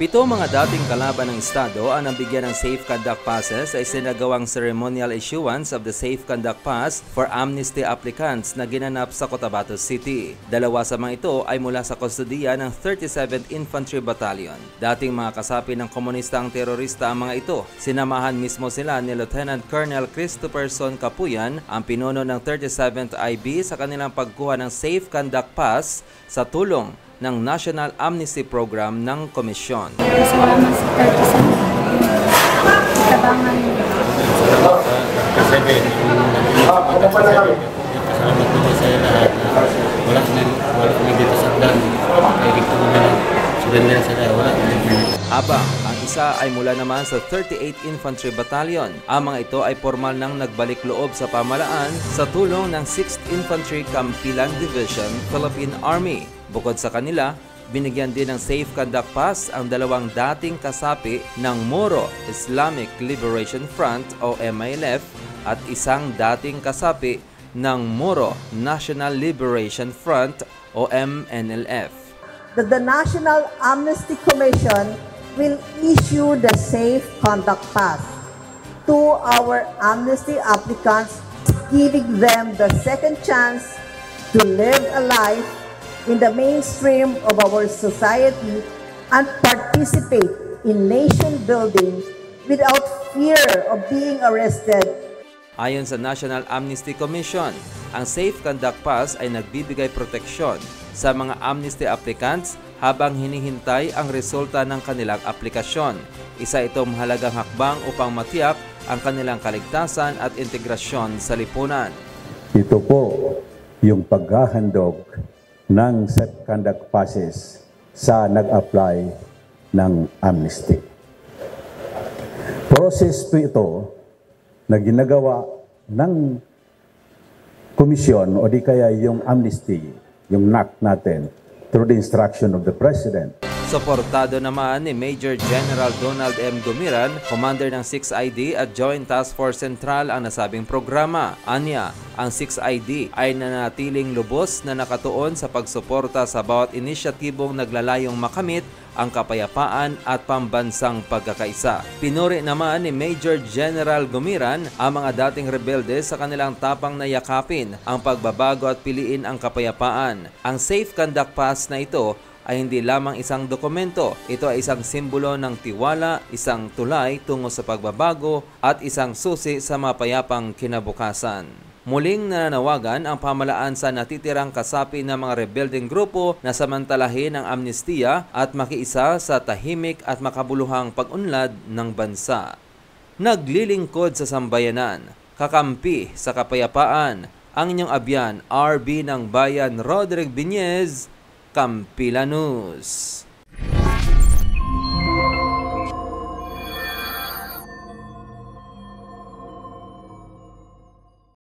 7 mga dating kalaban ng Estado ang nabigyan ng Safe Conduct Passes sa isinagawang ceremonial issuance of the Safe Conduct Pass for amnesty applicants na ginanap sa Cotabato City. 2 sa mga ito ay mula sa kustodiya ng 37th Infantry Battalion. Dating mga kasapi ng komunistang terorista ang mga ito. Sinamahan mismo sila ni Lieutenant Colonel Christopherson Capuyan, ang pinuno ng 37th IB sa kanilang pagkuha ng Safe Conduct Pass sa tulong ng National Amnesty Program ng Komisyon. Salamat sa 37. Tabangan mo. Salamat po sa lahat. Wala na dito sa dan. Kaya dito na sudan nila sa wala. Habang ang isa ay mula naman sa 38th Infantry Battalion. Ang mga ito ay formal nang nagbalik loob sa pamalaan sa tulong ng 6th Infantry Campilan Division, Philippine Army. Bukod sa kanila, binigyan din ng Safe Conduct Pass ang 2 dating kasapi ng Moro Islamic Liberation Front o MILF at isang dating kasapi ng Moro National Liberation Front o MNLF. The National Amnesty Commission will issue the Safe Conduct Pass to our amnesty applicants, giving them the second chance to live a life in the mainstream of our society and participate in nation building without fear of being arrested. Ayon sa National Amnesty Commission, ang Safe Conduct Pass ay nagbibigay proteksyon sa mga amnesty applicants habang hinihintay ang resulta ng kanilang aplikasyon. Isa itong mahalagang hakbang upang matiyak ang kanilang kaligtasan at integrasyon sa lipunan. Ito po yung paghahandog ng Safe Conduct Passes sa nag-apply ng amnesty. Process po ito na ginagawa ng komisyon o di kaya yung amnesty, yung NAC natin, through the instruction of the President. Suportado naman ni Major General Donald M. Gumiran, Commander ng 6ID at Joint Task Force Central ang nasabing programa. Anya, ang 6ID ay nanatiling lubos na nakatuon sa pagsuporta sa bawat inisyatibong naglalayong makamit ang kapayapaan at pambansang pagkakaisa. Pinuri naman ni Major General Gumiran ang mga dating rebelde sa kanilang tapang na yakapin ang pagbabago at piliin ang kapayapaan. Ang Safe Conduct Pass na ito ay hindi lamang isang dokumento. Ito ay isang simbolo ng tiwala, isang tulay tungo sa pagbabago at isang susi sa mapayapang kinabukasan. Muling nananawagan ang pamalaan sa natitirang kasapi ng mga rebeldeng grupo na samantalahin ang amnestiya at makiisa sa tahimik at makabuluhang pag-unlad ng bansa. Naglilingkod sa sambayanan, kakampi sa kapayapaan, ang inyong abyan, RB ng Bayan Roderick Viñez, Campilan News.